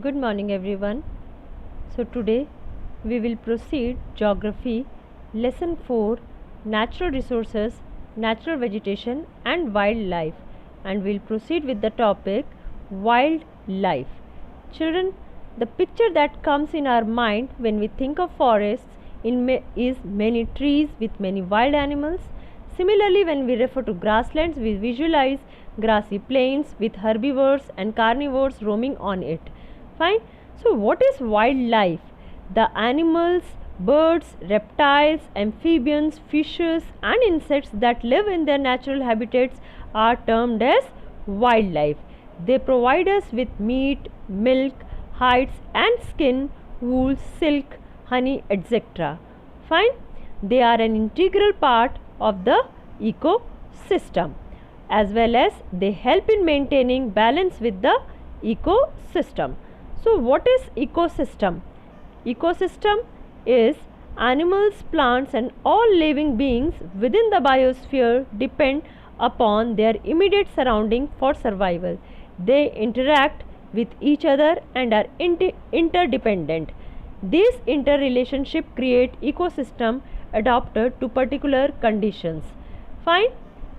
Good morning everyone. So today we will proceed geography lesson 4 natural resources, natural vegetation and wildlife, and we'll proceed with the topic wildlife. Children, the picture that comes in our mind when we think of forests is many trees with many wild animals. Similarly, when we refer to grasslands, we visualize grassy plains with herbivores and carnivores roaming on it. Fine. So, what is wildlife? The animals, birds, reptiles, amphibians, fishes, and insects that live in their natural habitats are termed as wildlife. They provide us with meat, milk, hides, and skin, wool, silk, honey, etc. Fine. They are an integral part of the ecosystem, as well as they help in maintaining balance with the ecosystem. So, what is ecosystem? Ecosystem is animals, plants and all living beings within the biosphere depend upon their immediate surrounding for survival. They interact with each other and are interdependent. These interrelationship create ecosystem adapted to particular conditions. Fine.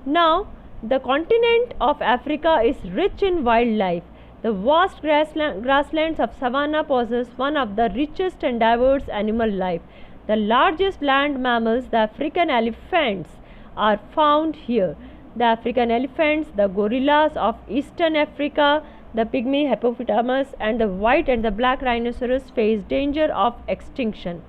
Now, the continent of Africa is rich in wildlife. The vast grasslands of savanna possess one of the richest and diverse animal life. The largest land mammals, the African elephants, are found here. The African elephants, the gorillas of eastern Africa, the pygmy hippopotamus and the white and the black rhinoceros face danger of extinction.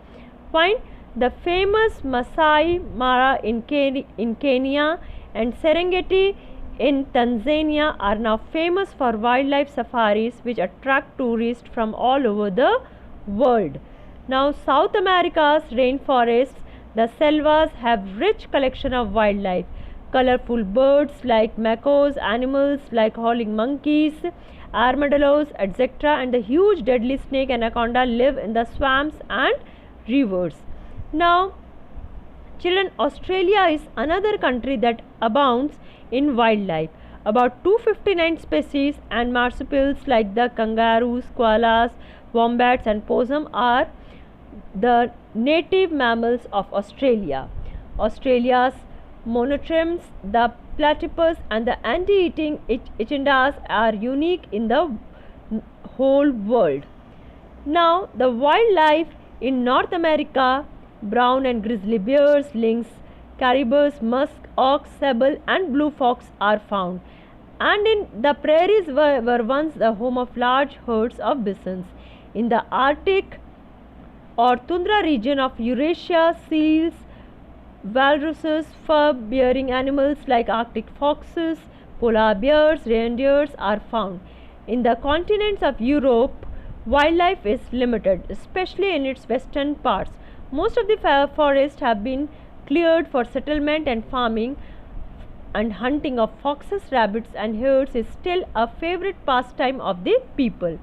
Fine. The famous Masai Mara in Kenya and Serengeti in Tanzania are now famous for wildlife safaris which attract tourists from all over the world. Now, South America's rainforests, the selvas, have rich collection of wildlife. Colorful birds like macaws, animals like howling monkeys, armadillos, etc. and the huge deadly snake anaconda live in the swamps and rivers. Now, children, Australia is another country that abounds in wildlife. About 259 species and marsupials like the kangaroos, koalas, wombats and possum are the native mammals of Australia. Australia's monotremes, the platypus and the anti-eating echindas are unique in the whole world. Now, the wildlife in North America, brown and grizzly bears, lynx, caribous, musk, ox, sable and blue fox are found, and in the prairies were once the home of large herds of bisons. In the Arctic or tundra region of Eurasia, seals, walruses, fur-bearing animals like Arctic foxes, polar bears, reindeers are found. In the continents of Europe, wildlife is limited, especially in its western parts. Most of the forests have been cleared for settlement and farming, and hunting of foxes, rabbits and hares is still a favorite pastime of the people.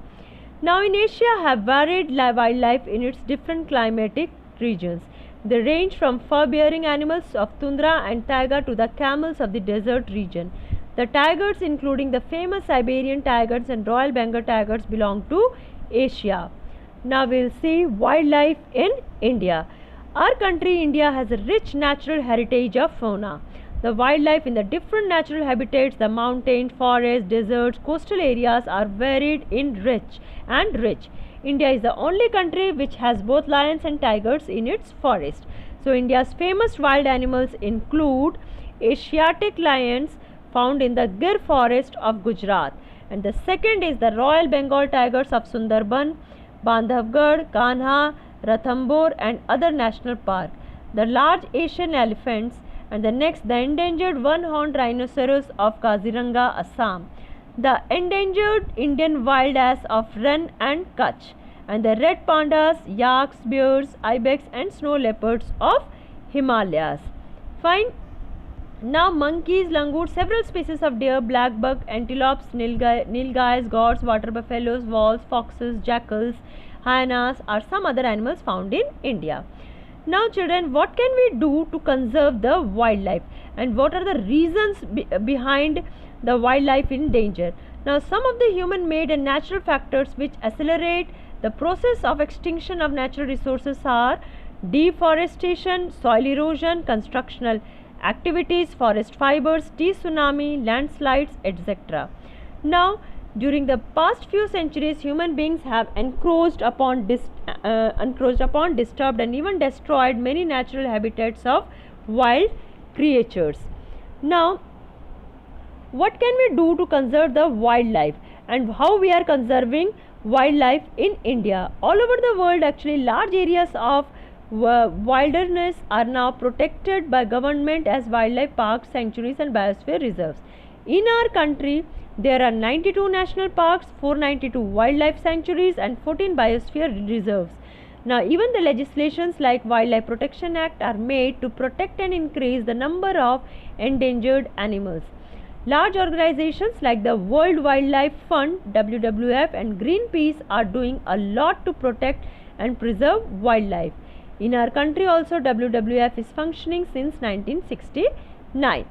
Now, in Asia have varied wildlife in its different climatic regions. They range from fur-bearing animals of tundra and taiga to the camels of the desert region. The tigers, including the famous Siberian tigers and Royal Bengal tigers, belong to Asia. Now, we will see wildlife in India. Our country, India, has a rich natural heritage of fauna. The wildlife in the different natural habitats, the mountains, forests, deserts, coastal areas are varied in rich. India is the only country which has both lions and tigers in its forest. So, India's famous wild animals include Asiatic lions found in the Gir forest of Gujarat, and the second is the Royal Bengal tigers of Sundarban, Bandhavgarh, Kanha, Ranthambore and other national park. The large Asian elephants, and the next the endangered one-horned rhinoceros of Kaziranga, Assam. The endangered Indian wild ass of Rann and Kutch, and the red pandas, yaks, bears, ibex and snow leopards of Himalayas. Fine. Now, monkeys, langurs, several species of deer, black buck, antelopes, nilgais, goats, water buffaloes, wolves, foxes, jackals, hyenas are some other animals found in India. Now, children, what can we do to conserve the wildlife, and what are the reasons behind the wildlife in danger? Now, some of the human made and natural factors which accelerate the process of extinction of natural resources are deforestation, soil erosion, constructional activities, forest fibers, tsunami, landslides, etc. Now, during the past few centuries, human beings have encroached upon, disturbed, and even destroyed many natural habitats of wild creatures. Now, what can we do to conserve the wildlife, and how we are conserving wildlife in India? All over the world, actually, large areas of wilderness are now protected by government as wildlife parks, sanctuaries, and biosphere reserves. In our country, there are 92 national parks, 492 wildlife sanctuaries, and 14 biosphere reserves. Now, even the legislations like Wildlife Protection Act are made to protect and increase the number of endangered animals. Large organizations like the World Wildlife Fund, WWF, and Greenpeace are doing a lot to protect and preserve wildlife. In our country also, WWF is functioning since 1969.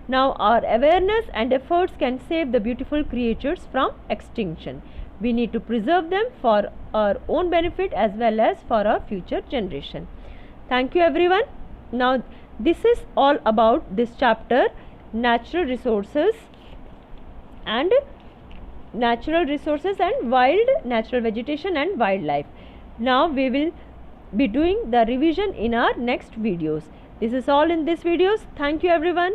Now, our awareness and efforts can save the beautiful creatures from extinction. We need to preserve them for our own benefit as well as for our future generation. Thank you, everyone. Now, this is all about this chapter, natural resources and wild natural vegetation and wildlife. Now, we will be doing the revision in our next videos. This is all in this videos. Thank you, everyone.